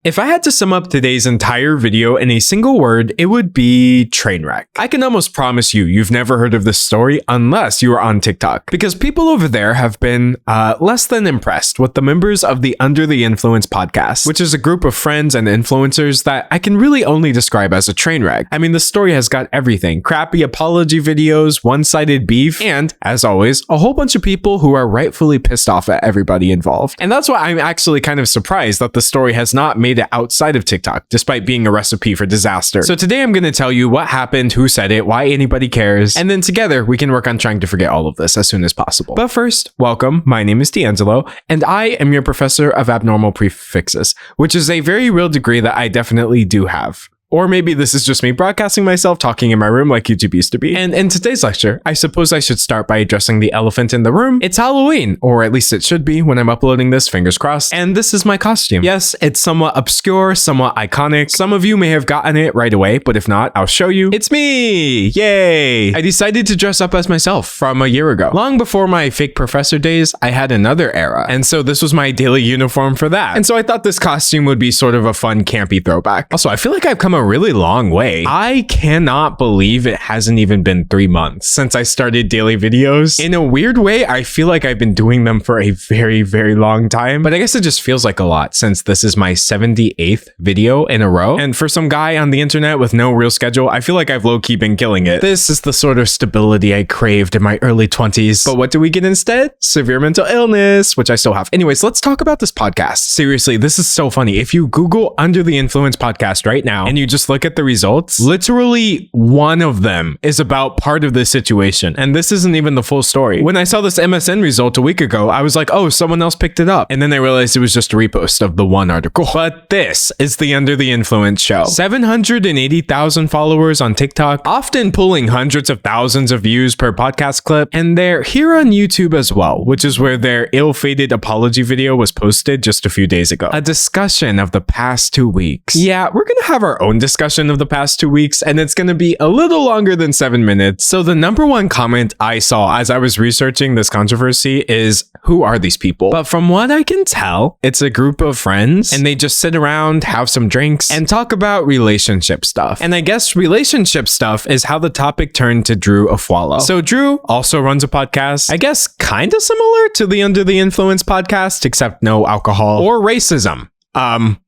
If I had to sum up today's entire video in a single word, it would be train wreck. I can almost promise you've never heard of this story unless you are on TikTok, because people over there have been less than impressed with the members of the Under the Influence podcast, which is a group of friends and influencers that I can really only describe as a train wreck. I mean, the story has got everything: crappy apology videos, one-sided beef, and, as always, a whole bunch of people who are rightfully pissed off at everybody involved. And that's why I'm actually kind of surprised that the story has not made it outside of TikTok, despite being a recipe for disaster. So today I'm going to tell you what happened, who said it, why anybody cares, and then together we can work on trying to forget all of this as soon as possible. But first, welcome. My name is D'Angelo, and I am your professor of abnormal prefixes, which is a very real degree that I definitely do have. Or maybe this is just me broadcasting myself talking in my room like YouTube used to be. And in today's lecture, I suppose I should start by addressing the elephant in the room. It's Halloween, or at least it should be when I'm uploading this, fingers crossed. And this is my costume. Yes, it's somewhat obscure, somewhat iconic. Some of you may have gotten it right away, but if not, I'll show you. It's me! Yay! I decided to dress up as myself from a year ago. Long before my fake professor days, I had another era. And so this was my daily uniform for that. And so I thought this costume would be sort of a fun, campy throwback. Also, I feel like I've come a really long way. I cannot believe it hasn't even been 3 months since I started daily videos. In a weird way, I feel like I've been doing them for a very, very long time, but I guess it just feels like a lot since this is my 78th video in a row. And for some guy on the internet with no real schedule, I feel like I've low-key been killing it. This is the sort of stability I craved in my early 20s. But what do we get instead? Severe mental illness, which I still have. Anyways, let's talk about this podcast. Seriously, this is so funny. If you Google Under the Influence podcast right now and you just look at the results, literally one of them is about part of this situation, and this isn't even the full story. When I saw this MSN result a week ago, I was like, oh, someone else picked it up, and then I realized it was just a repost of the one article. But this is the Under the Influence show. 780,000 followers on TikTok, often pulling hundreds of thousands of views per podcast clip, and they're here on YouTube as well, which is where their ill-fated apology video was posted just a few days ago. A discussion of the past 2 weeks. Yeah, we're gonna have our own discussion of the past 2 weeks, and it's gonna be a little longer than 7 minutes. So the number one comment I saw as I was researching this controversy is, who are these people? But from what I can tell, it's a group of friends, and they just sit around, have some drinks, and talk about relationship stuff. And I guess relationship stuff is how the topic turned to Drew Afualo. So Drew also runs a podcast, I guess kind of similar to the Under the Influence podcast, except no alcohol or racism.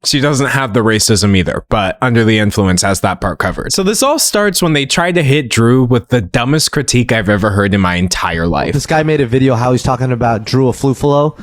She doesn't have the racism either, but Under the Influence has that part covered. So this all starts when they try to hit Drew with the dumbest critique I've ever heard in my entire life. This guy made a video how he's talking about Drew Afualo,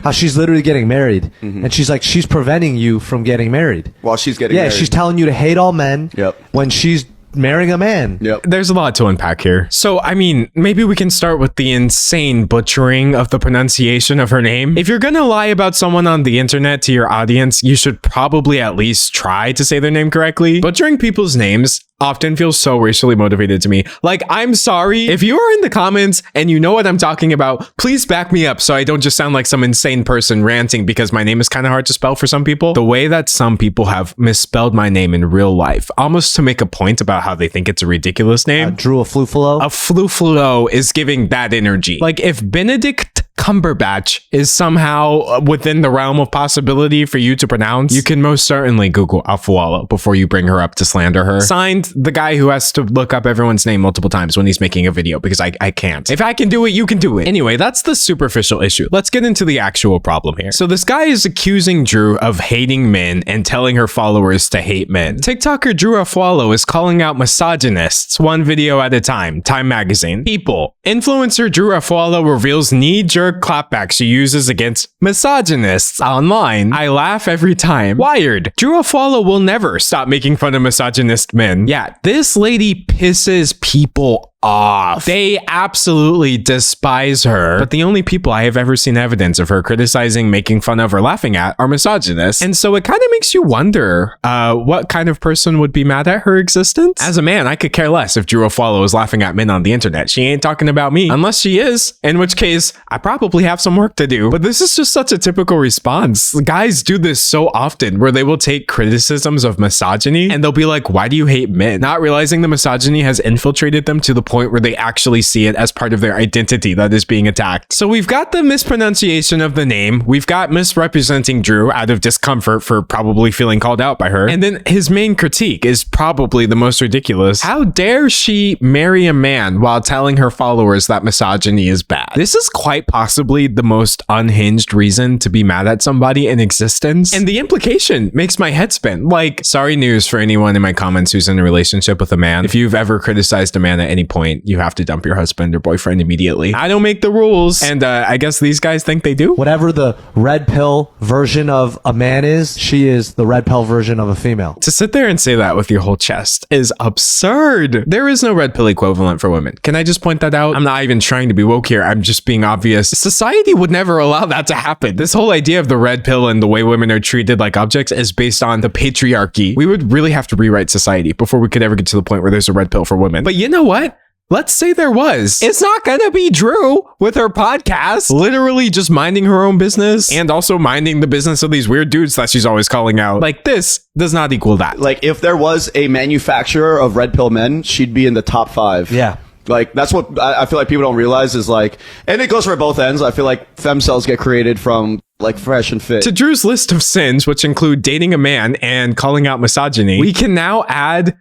how she's literally getting married. And she's like, she's preventing you from getting married. While she's getting married. Yeah, she's telling you to hate all men when she's marrying a man. There's a lot to unpack here. So, I mean, maybe we can start with the insane butchering of the pronunciation of her name. If you're gonna lie about someone on the internet to your audience, you should probably at least try to say their name correctly. Butchering people's names often feels so racially motivated to me. Like, I'm sorry. If you are in the comments and you know what I'm talking about, please back me up so I don't just sound like some insane person ranting because my name is kind of hard to spell for some people. The way that some people have misspelled my name in real life, almost to make a point about how they think it's a ridiculous name. Drew Afualo? Afualo is giving that energy. Like, if Benedict Cumberbatch is somehow within the realm of possibility for you to pronounce, you can most certainly Google Afualo before you bring her up to slander her. Signed, the guy who has to look up everyone's name multiple times when he's making a video, because I can't. If I can do it, you can do it. Anyway, that's the superficial issue. Let's get into the actual problem here. So this guy is accusing Drew of hating men and telling her followers to hate men. TikToker Drew Afualo is calling out misogynists one video at a time. Time magazine. People. Influencer Drew Afualo reveals knee-jerk clapback she uses against misogynists online. I laugh every time. Wired. Drew Afualo will never stop making fun of misogynist men. Yeah, this lady pisses people off. They absolutely despise her. But the only people I have ever seen evidence of her criticizing, making fun of, or laughing at are misogynists. And so it kind of makes you wonder what kind of person would be mad at her existence? As a man, I could care less if Drew Afualo is laughing at men on the internet. She ain't talking about me. Unless she is, in which case, I probably have some work to do. But this is just such a typical response. Guys do this so often where they will take criticisms of misogyny and they'll be like, why do you hate men? Not realizing the misogyny has infiltrated them to the point point where they actually see it as part of their identity that is being attacked. So we've got the mispronunciation of the name. We've got misrepresenting Drew out of discomfort for probably feeling called out by her. And then his main critique is probably the most ridiculous. How dare she marry a man while telling her followers that misogyny is bad? This is quite possibly the most unhinged reason to be mad at somebody in existence. And the implication makes my head spin. Like, sorry news for anyone in my comments who's in a relationship with a man. If you've ever criticized a man at any point, you have to dump your husband or boyfriend immediately. I don't make the rules. And I guess these guys think they do. Whatever the red pill version of a man is, she is the red pill version of a female. To sit there and say that with your whole chest is absurd. There is no red pill equivalent for women. Can I just point that out? I'm not even trying to be woke here. I'm just being obvious. Society would never allow that to happen. This whole idea of the red pill and the way women are treated like objects is based on the patriarchy. We would really have to rewrite society before we could ever get to the point where there's a red pill for women. But you know what? Let's say there was. It's not gonna be Drew with her podcast, literally just minding her own business and also minding the business of these weird dudes that she's always calling out. Like, this does not equal that. Like, if there was a manufacturer of red pill men, she'd be in the top 5. Yeah. Like, that's what I feel like people don't realize is like, and it goes for both ends. I feel like fem cells get created from like fresh and fit. To Drew's list of sins, which include dating a man and calling out misogyny, we can now add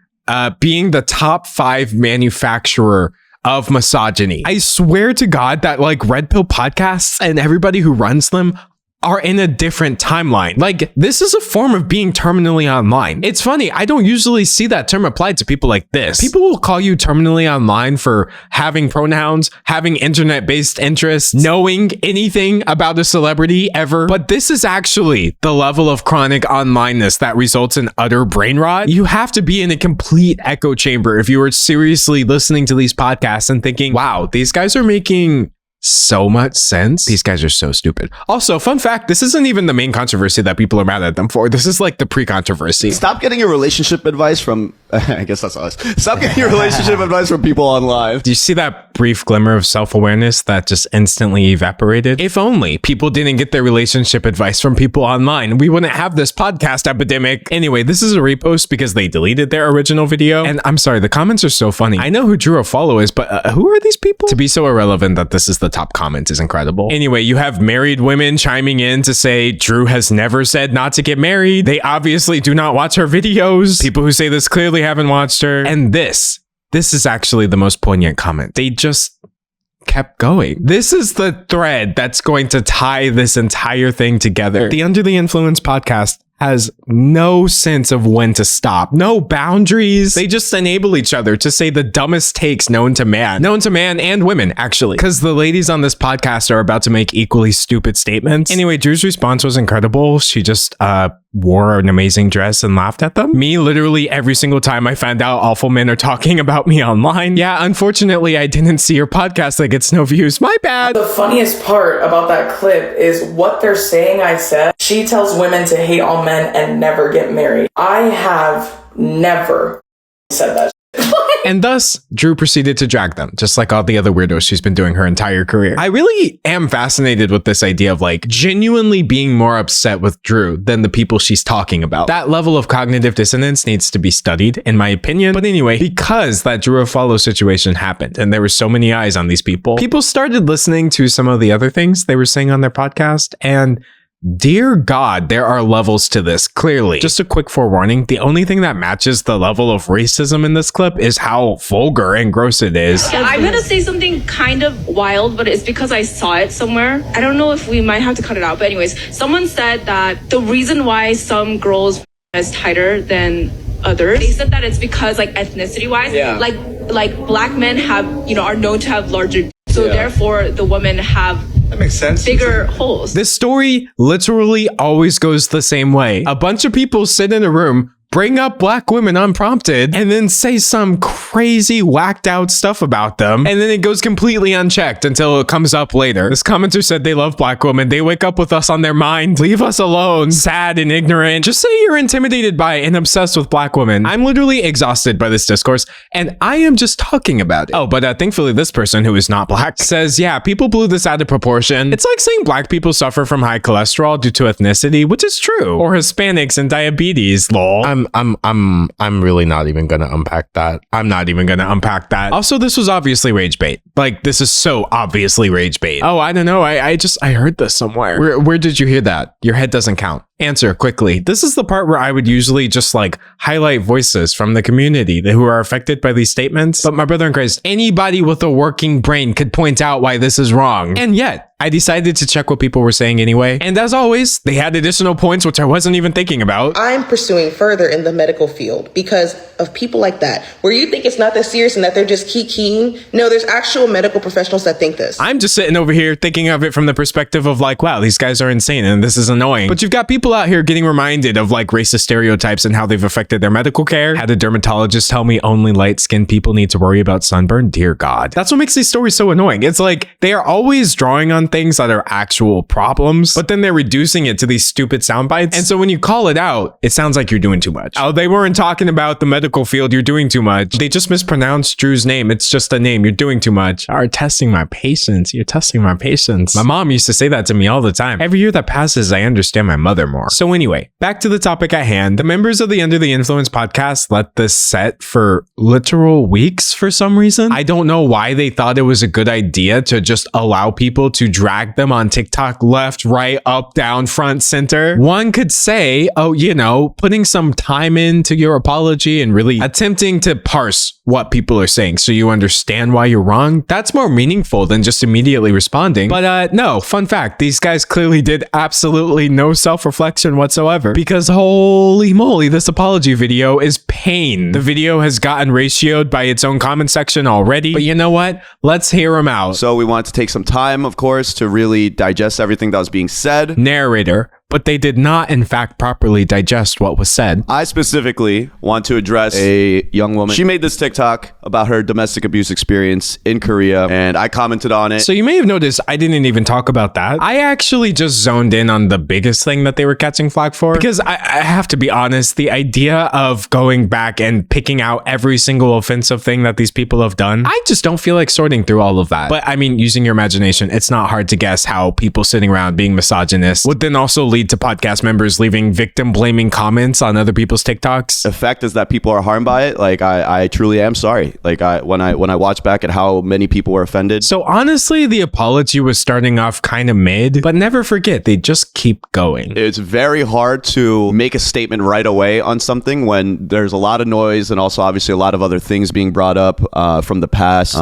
being the top 5 manufacturer of misogyny. I swear to God that like red pill podcasts and everybody who runs them are in a different timeline. Like, this is a form of being terminally online. It's funny, I don't usually see that term applied to people like this. People will call you terminally online for having pronouns, having internet-based interests, knowing anything about a celebrity ever. But this is actually the level of chronic onlineness that results in utter brain rot. You have to be in a complete echo chamber if you are seriously listening to these podcasts and thinking, wow, these guys are making so much sense. These guys are so stupid. Also, fun fact, this isn't even the main controversy that people are mad at them for. This is like the pre-controversy. Stop getting your relationship advice from, I guess that's us. Stop getting your relationship advice from people online. Do you see that brief glimmer of self-awareness that just instantly evaporated? If only people didn't get their relationship advice from people online, we wouldn't have this podcast epidemic. Anyway, this is a repost because they deleted their original video. And I'm sorry, the comments are so funny. I know who Drew a follow is, but who are these people? To be so irrelevant that this is the top comment is incredible. Anyway, you have married women chiming in to say Drew has never said not to get married. They obviously do not watch her videos. People who say this clearly haven't watched her. And this is actually the most poignant comment. They just kept going. This is the thread that's going to tie this entire thing together. The Under the Influence podcast has no sense of when to stop, no boundaries. They just enable each other to say the dumbest takes known to man and women, actually, because the ladies on this podcast are about to make equally stupid statements. Anyway, Drew's response was incredible. She just wore an amazing dress and laughed at them. Me, literally every single time I find out awful men are talking about me online. Yeah, unfortunately, I didn't see your podcast that gets no views. My bad. The funniest part about that clip is what they're saying I said. She tells women to hate all men and never get married. I have never said that. And thus, Drew proceeded to drag them, just like all the other weirdos she's been doing her entire career. I really am fascinated with this idea of like genuinely being more upset with Drew than the people she's talking about. That level of cognitive dissonance needs to be studied, in my opinion. But anyway, because that Drew follow situation happened and there were so many eyes on these people started listening to some of the other things they were saying on their podcast, and dear God, there are levels to this, clearly. Just a quick forewarning, the only thing that matches the level of racism in this clip is how vulgar and gross it is. Yeah, I'm gonna say something kind of wild, but it's because I saw it somewhere. I don't know if we might have to cut it out, but anyways, someone said that the reason why some girls is tighter than others, they said that it's because like ethnicity wise, like black men have, are known to have larger, so therefore the women have, that makes sense, bigger holes. This story literally always goes the same way. A bunch of people sit in a room, bring up black women unprompted, and then say some crazy whacked out stuff about them, and then it goes completely unchecked until it comes up later. This commenter said they love black women. They wake up with us on their mind. Leave us alone. Sad and ignorant. Just say you're intimidated by and obsessed with black women. I'm literally exhausted by this discourse, and I am just talking about it. Oh, but thankfully this person who is not black says, yeah, people blew this out of proportion. It's like saying black people suffer from high cholesterol due to ethnicity, which is true. Or Hispanics and diabetes, lol. I'm really not even gonna unpack that. I'm not even gonna unpack that. Also, this was obviously rage bait. Like, this is so obviously rage bait. Oh, I don't know. I heard this somewhere. Where did you hear that? Your head doesn't count. Answer quickly. This is the part where I would usually just like highlight voices from the community who are affected by these statements. But my brother in Christ, anybody with a working brain could point out why this is wrong. And yet, I decided to check what people were saying anyway. And as always, they had additional points which I wasn't even thinking about. I'm pursuing further in the medical field because of people like that, where you think it's not that serious and that they're just kikiing. No, there's actual medical professionals that think this. I'm just sitting over here thinking of it from the perspective of like, wow, these guys are insane and this is annoying. But you've got people out here getting reminded of like racist stereotypes and how they've affected their medical care. Had a dermatologist tell me only light-skinned people need to worry about sunburn. Dear God. That's what makes these stories so annoying. It's like they are always drawing on things that are actual problems, but then they're reducing it to these stupid sound bites. And so when you call it out, it sounds like you're doing too much. Oh, they weren't talking about the medical field. You're doing too much. They just mispronounced Drew's name. It's just a name. You're doing too much. You're testing my patience. You're testing my patience. My mom used to say that to me all the time. Every year that passes, I understand my mother more. So anyway, back to the topic at hand. The members of the Under the Influence podcast let this set for literal weeks for some reason. I don't know why they thought it was a good idea to just allow people to drag them on TikTok left, right, up, down, front, center. One could say, oh, you know, putting some time into your apology and really attempting to parse what people are saying so you understand why you're wrong. That's more meaningful than just immediately responding. But no, fun fact, these guys clearly did absolutely no self-reflection whatsoever because holy moly, this apology video is pain. The video has gotten ratioed by its own comment section already, but you know what? Let's hear them out. So we wanted to take some time, of course, to really digest everything that was being said. Narrator, but they did not, in fact, properly digest what was said. I specifically want to address a young woman. She made this TikTok about her domestic abuse experience in Korea, and I commented on it. So you may have noticed I didn't even talk about that. I actually just zoned in on the biggest thing that they were catching flack for, because I have to be honest, the idea of going back and picking out every single offensive thing that these people have done, I just don't feel like sorting through all of that. But I mean, using your imagination, it's not hard to guess how people sitting around being misogynist would then also lead to podcast members leaving victim blaming comments on other people's TikToks. The fact is that people are harmed by it. Like I truly am sorry. Like when I watch back at how many people were offended. So honestly, the apology was starting off kind of mid, but never forget, they just keep going. It's very hard to make a statement right away on something when there's a lot of noise and also obviously a lot of other things being brought up from the past.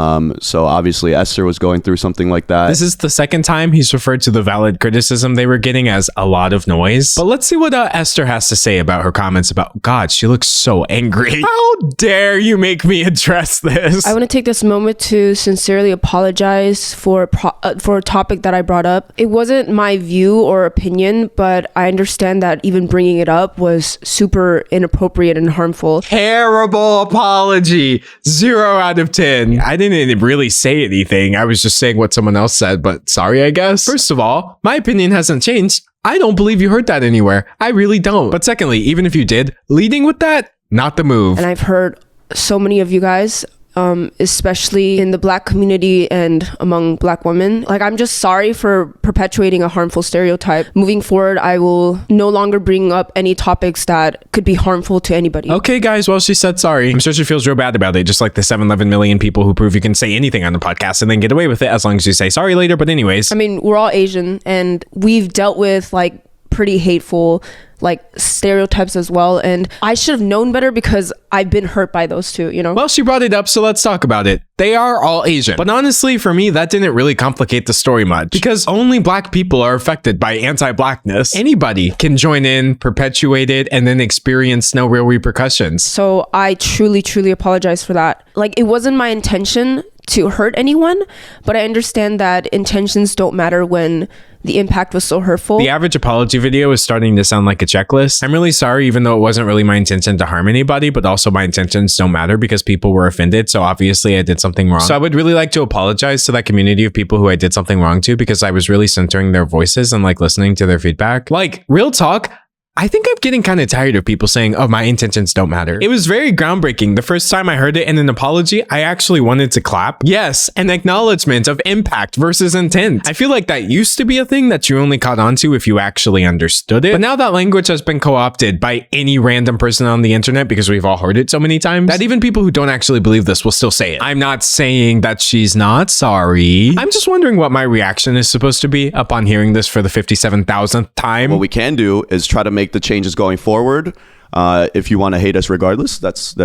So obviously Esther was going through something like that. This is the second time he's referred to the valid criticism they were getting as a lot of noise. But let's see what Esther has to say about her comments about, God, she looks so angry. How dare you make me address this? I want to take this moment to sincerely apologize for a topic that I brought up. It wasn't my view or opinion, but I understand that even bringing it up was super inappropriate and harmful. Terrible apology. 0 out of 10. I didn't really say anything. I was just saying what someone else said, but sorry, I guess. First of all, my opinion hasn't changed. I don't believe you heard that anywhere. I really don't. But secondly, even if you did, leading with that, not the move. And I've heard so many of you guys, especially in the Black community and among Black women. Like, I'm just sorry for perpetuating a harmful stereotype. Moving forward, I will no longer bring up any topics that could be harmful to anybody. Okay, guys, well, she said sorry. I'm sure she feels real bad about it, just like the 7-11 million people who prove you can say anything on the podcast and then get away with it as long as you say sorry later. But anyways. I mean, we're all Asian and we've dealt with like pretty hateful like stereotypes as well, and I should have known better because I've been hurt by those too, you know? Well, she brought it up, so let's talk about it. They are all Asian. But honestly, for me, that didn't really complicate the story much because only Black people are affected by anti-Blackness. Anybody can join in, perpetuate it, and then experience no real repercussions. So I truly, truly apologize for that. Like, it wasn't my intention to hurt anyone, but I understand that intentions don't matter when the impact was so hurtful. The average apology video is starting to sound like a checklist. I'm really sorry, even though it wasn't really my intention to harm anybody, but also my intentions don't matter because people were offended. So obviously I did something wrong. So I would really like to apologize to that community of people who I did something wrong to because I was really centering their voices and like listening to their feedback. Like, real talk, I think I'm getting kind of tired of people saying, oh, my intentions don't matter. It was very groundbreaking. The first time I heard it in an apology, I actually wanted to clap. Yes, an acknowledgement of impact versus intent. I feel like that used to be a thing that you only caught on to if you actually understood it. But now that language has been co-opted by any random person on the internet because we've all heard it so many times that even people who don't actually believe this will still say it. I'm not saying that she's not sorry. I'm just wondering what my reaction is supposed to be upon hearing this for the 57,000th time. What we can do is try to make the changes going forward. If you want to hate us regardless, that's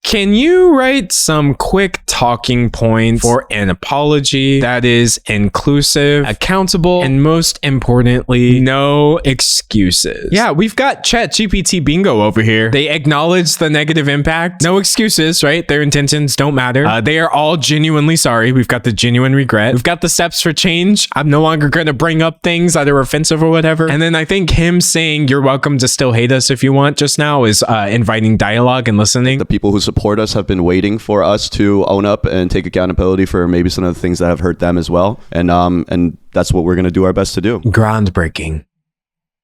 Can you write some quick talking points for an apology that is inclusive, accountable, and most importantly, no excuses? Yeah, we've got ChatGPT bingo over here. They acknowledge the negative impact. No excuses, right? Their intentions don't matter. They are all genuinely sorry. We've got the genuine regret. We've got the steps for change. I'm no longer going to bring up things that are offensive or whatever. And then I think him saying, you're welcome to still hate us if you want just now is inviting dialogue and listening. The people who support us have been waiting for us to own up and take accountability for maybe some of the things that have hurt them as well. And that's what we're going to do our best to do. Groundbreaking.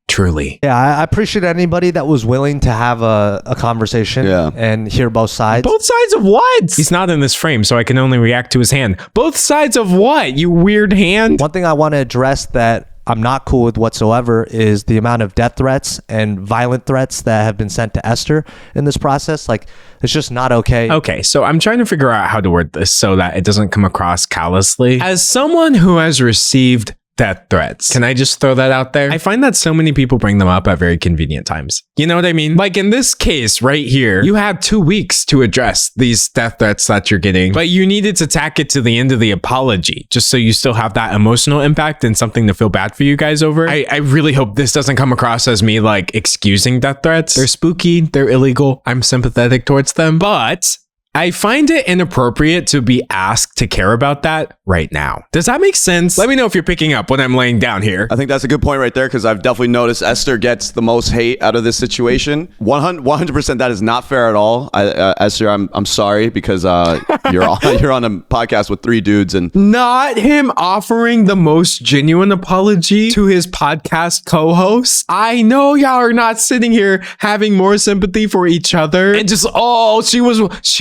Truly. Yeah, I appreciate anybody that was willing to have a conversation and hear both sides. Both sides of what? He's not in this frame, so I can only react to his hand. Both sides of what, you weird hand? One thing I want to address that I'm not cool with whatsoever is the amount of death threats and violent threats that have been sent to Esther in this process. Like, it's just not okay. Okay, so I'm trying to figure out how to word this so that it doesn't come across callously. As someone who has received death threats, can I just throw that out there? I find that so many people bring them up at very convenient times. You know what I mean? Like in this case right here, you had 2 weeks to address these death threats that you're getting, but you needed to tack it to the end of the apology just so you still have that emotional impact and something to feel bad for you guys over. I really hope this doesn't come across as me like excusing death threats. They're spooky, they're illegal, I'm sympathetic towards them, but I find it inappropriate to be asked to care about that right now. Does that make sense? Let me know if you're picking up what I'm laying down here. I think that's a good point right there, because I've definitely noticed Esther gets the most hate out of this situation. 100% that is not fair at all. Esther, I'm sorry, because you're on a podcast with 3 dudes and not him offering the most genuine apology to his podcast co-host. I know y'all are not sitting here having more sympathy for each other and just, oh, she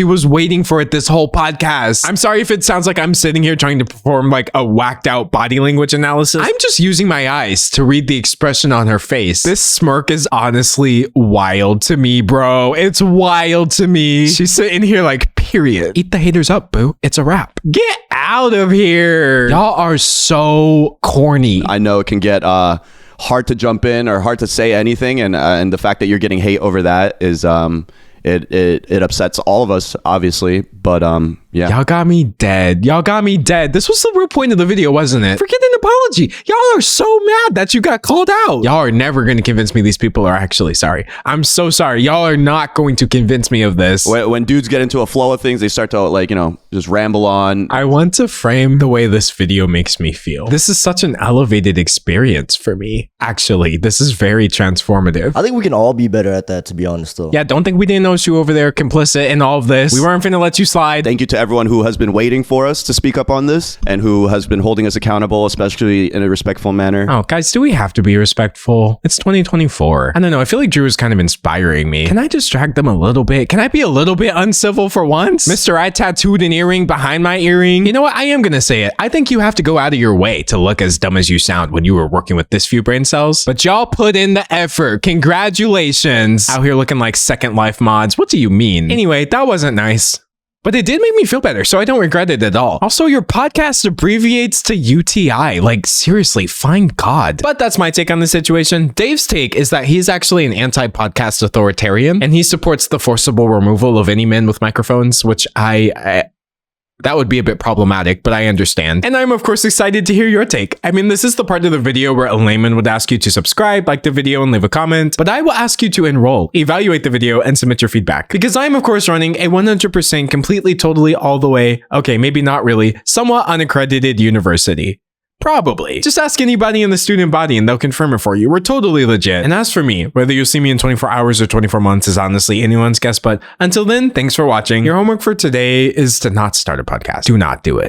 was waiting for it this whole podcast. I'm sorry if it sounds like I'm sitting here trying to perform like a whacked out body language analysis. I'm just using my eyes to read the expression on her face. This smirk is honestly wild to me, bro. It's wild to me. She's sitting here like, period. Eat the haters up, boo. It's a wrap. Get out of here. Y'all are so corny. I know it can get hard to jump in or hard to say anything, and the fact that you're getting hate over that is it upsets all of us, obviously, but yeah. Y'all got me dead. Y'all got me dead. This was the real point of the video, wasn't it? Forget an apology. Y'all are so mad that you got called out. Y'all are never going to convince me these people are actually sorry. I'm so sorry. Y'all are not going to convince me of this. When dudes get into a flow of things, they start to like, just ramble on. I want to frame the way this video makes me feel. This is such an elevated experience for me. Actually, this is very transformative. I think we can all be better at that, to be honest, though. Yeah, don't think we didn't know you over there complicit in all of this. We weren't finna let you slide. Thank you to everyone who has been waiting for us to speak up on this and who has been holding us accountable, especially in a respectful manner. Oh, guys, do we have to be respectful? It's 2024. I don't know. I feel like Drew is kind of inspiring me. Can I distract them a little bit? Can I be a little bit uncivil for once? Mr. I tattooed an earring behind my earring. You know what? I am gonna say it. I think you have to go out of your way to look as dumb as you sound when you were working with this few brain cells. But y'all put in the effort. Congratulations. Out here looking like Second Life mods. What do you mean? Anyway, that wasn't nice. But it did make me feel better, so I don't regret it at all. Also, your podcast abbreviates to UTI. Like, seriously, find God. But that's my take on the situation. Dave's take is that he's actually an anti-podcast authoritarian, and he supports the forcible removal of any men with microphones, which that would be a bit problematic, but I understand. And I'm of course excited to hear your take. I mean, this is the part of the video where a layman would ask you to subscribe, like the video, and leave a comment, but I will ask you to enroll, evaluate the video, and submit your feedback. Because I'm of course running a 100% completely, totally, all the way, okay, maybe not really, somewhat unaccredited university. Probably. Just ask anybody in the student body and they'll confirm it for you. We're totally legit. And as for me, whether you'll see me in 24 hours or 24 months is honestly anyone's guess. But until then, thanks for watching. Your homework for today is to not start a podcast. Do not do it.